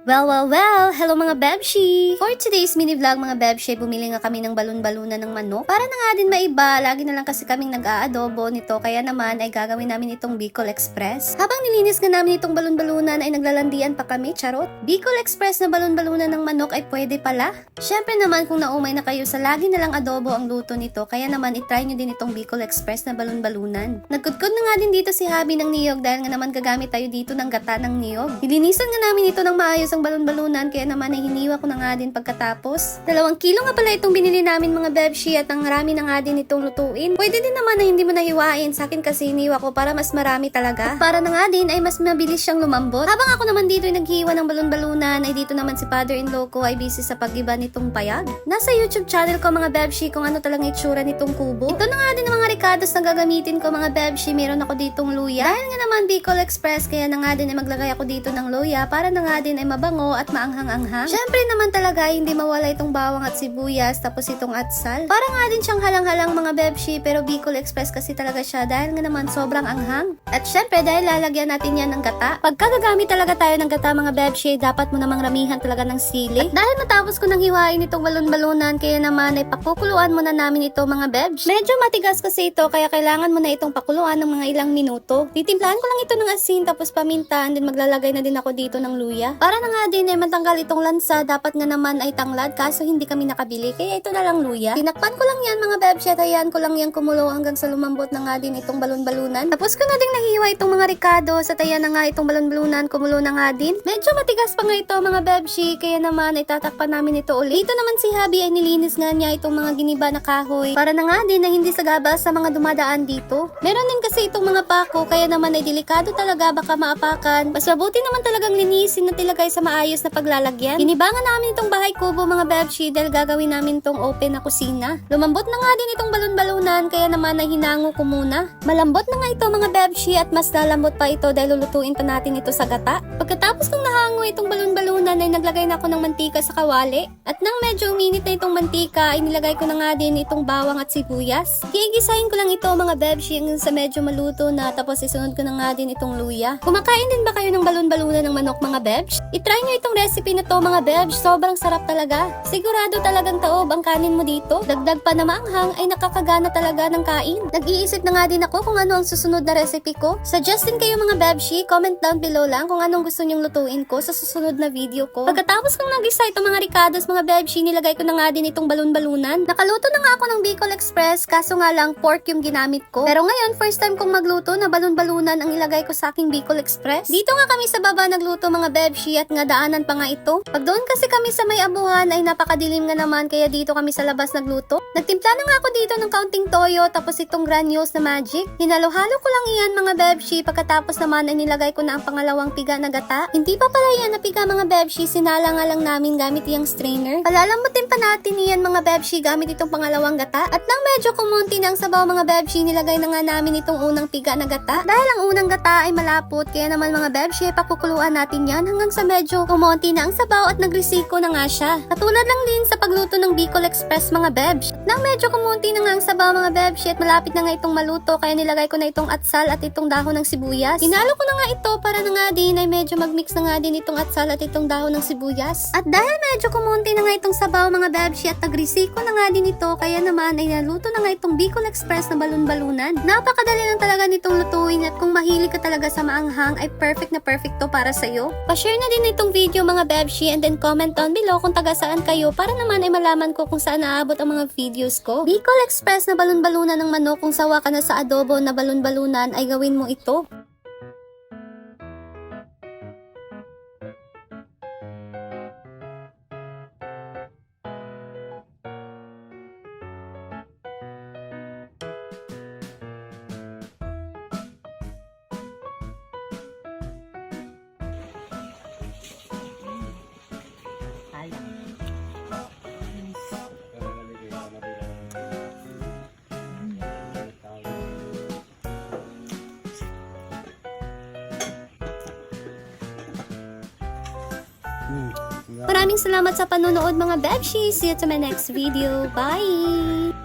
Well, hello mga Bebshi! For today's mini vlog mga Bebshi, bumili nga kami ng balon-balunan ng manok. Para na nga din maiba, lagi na lang kasi kaming nag-aadobo nito, kaya naman ay gagawin namin itong Bicol Express. Habang nilinis nga namin itong balon-balunan ay naglalandian pa kami, charot. Bicol Express na balon-balunan ng manok ay pwede pala. Syempre naman kung naumay na kayo sa lagi na lang adobo ang luto nito, kaya naman itry nyo din itong Bicol Express na balon-balunan. Nagkudkod na nga din dito si Habi ng niyog dahil nga naman gagamit tayo dito ng gata ng niyog. Nilinisan nga namin ito ng maayos ang balon-balunan, kaya naman ay hiniwa ko na nga din pagkatapos. 2 kilo nga pala itong binili namin mga Bebshi at ang rami na nga din itong lutuin. Pwede din naman na hindi mo nahiwain, sa akin kasi hiniwa ko para mas marami talaga. At para na nga din ay mas mabilis siyang lumambot. Habang ako naman dito ay naghiwa ng balon-balunan, ay dito naman si father-in-law ko ay busy sa pag-iba nitong payag. Nasa YouTube channel ko mga Bebshi kung ano talagang itsura nitong kubo. Ito na nga din ang mga ricados na gagamitin ko mga Bebshi. Meron ako ditong luya. Dahil nga naman Bicol Express, kaya na nga din ay maglagay ako dito ng luya para na nga din ay mabango at maanghang-anghang. Syempre naman talaga hindi mawala itong bawang at sibuyas, tapos itong atsal. Para nga din siyang halang-halang mga Bebshi, pero Bicol Express kasi talaga siya dahil nga naman sobrang anghang. At syempre dahil lalagyan natin yan ng gata. Pagka gagamit talaga tayo ng gata mga Bebshi, dapat mo namang ramihan talaga ng sili. At dahil matapos ko nang hiwain itong balon-balunan, kaya naman ay pakukuluan muna namin ito mga Bebshi. Medyo matigas kasi ito, kaya kailangan mo na itong pakuluan ng mga ilang minuto. Titimplahan ko lang ito ng asin tapos paminta, and then maglalagay na din ako dito ng luya. Para na nga din ay matanggal itong lansa, dapat nga naman ay tanglad, kaso hindi kami nakabili, kaya ito na lang luya. Tinakpan ko lang yan mga Bebshi at hayaan ko lang yan kumulo hanggang sa lumambot na nga din itong balon-balunan. Tapos ko na ding nahiwa itong mga ricados at ayan na nga itong balon-balunan, kumulo na nga din. Medyo matigas pa nga ito mga Bebshi, kaya naman ay tatakpan namin ito ulit. Dito naman si Habi ay nilinis nga niya itong mga giniba na kahoy para na nga din na hindi sagabas sa mga dumadaan dito. Meron din kasi itong mga pako, kaya naman ay delikado talaga, baka maapakan. Mas mabuti naman talagang linisin at ilagay sa maayos na paglalagyan. Ginibangan namin itong bahay kubo mga Bebshi dahil gagawin namin itong open na kusina. Lumambot na nga din itong balon-balunan, kaya naman ay hinango ko muna. Malambot na nga ito mga Bebshi at mas lalambot pa ito dahil lulutuin pa natin ito sa gata. Pagkatapos kong nahango itong balon-balunan ay naglagay na ako ng mantika sa kawali. At nang medyo uminit na itong mantika ay nilagay ko na nga din itong bawang at sibuyas. Gigisahin ko lang ito mga Bebshi hanggang sa medyo maluto na, tapos isunod ko na nga din itong luya. Kumakain din ba kayo ng balon-balunan ng manok mga Bebsh? I-try nyo itong recipe na to mga Bebsh, sobrang sarap talaga. Sigurado talagang taob ang kanin mo dito. Dagdag pa na maanghang ay nakakagana talaga ng kain. Nag-iisip na nga din ako kung ano ang susunod na recipe ko. Suggest din kayo mga Bebshi, comment down below lang kung anong gusto nyong lutuin ko sa susunod na video ko. Pagkatapos kong nag-isa itong mga ricados mga Bebshi, nilagay ko na nga din itong balon-balunan. Nakaluto na nga ako ng Bicol Express, kaso nga lang pork yung ginamit ko. Pero ngayon first time kong magluto na balon-balunan ang ilagay ko sa aking Bicol Express. Dito nga kami sa baba nagluto mga Bebshi at nga daanan pa nga ito. Pag doon kasi kami sa may abuhan ay napakadilim nga naman, kaya dito kami sa labas nagluto. Nagtimpla na nga ako dito ng kaunting toyo tapos itong granules na magic. Hinalo-halo ko lang iyan mga Bebshi, pagkatapos naman ay nilagay ko na ang pangalawang piga na gata. Hindi pa pala yan na piga mga Bebshi, sinala nga lang namin gamit iyang strainer. Palalambutin pa natin iyan mga Bebshi gamit itong pangalawang gata. At nang medyo kumunti na ang sabaw mga Bebshi, nilagay na nga namin itong unang piga na gata. Dahil ang unang gata ay malapot, kaya naman mga Bebshi, pakukuluan natin yan hanggang sa medyo kumunti na ang sabaw at nagrisiko na nga siya. Katulad lang din sa pagluto ng Bicol Express mga Bebsh. Nang medyo kumunti na nga ang sabaw mga Bebshi at malapit na nga itong maluto, kaya nilagay ko na itong atsal at itong dahon ng sibuyas. Hinalo ko na nga ito para na nga din ay medyo magmix na nga din itong atsal at itong dahon ng sibuyas. At dahil medyo kumunti na nga itong sabaw mga Bebshi at nagrisiko na nga din ito, kaya naman ay naluto na nga itong Bicol Express na balon-balunan. Napakadali lang talaga nitong lutuin at kung mahilig ka talaga sa maanghang ay perfect na perfect to para sa'yo. Pa-share na din itong video mga Bebshi and then comment down below kung taga saan kayo para naman ay malaman ko kung saan naabot ang mga videos ko. Bicol Express na balon-balunan ng manok, kung sawa ka na sa adobo na balon-balunan ay gawin mo ito. Maraming salamat sa panonood mga Bebshi. See you to my next video. Bye!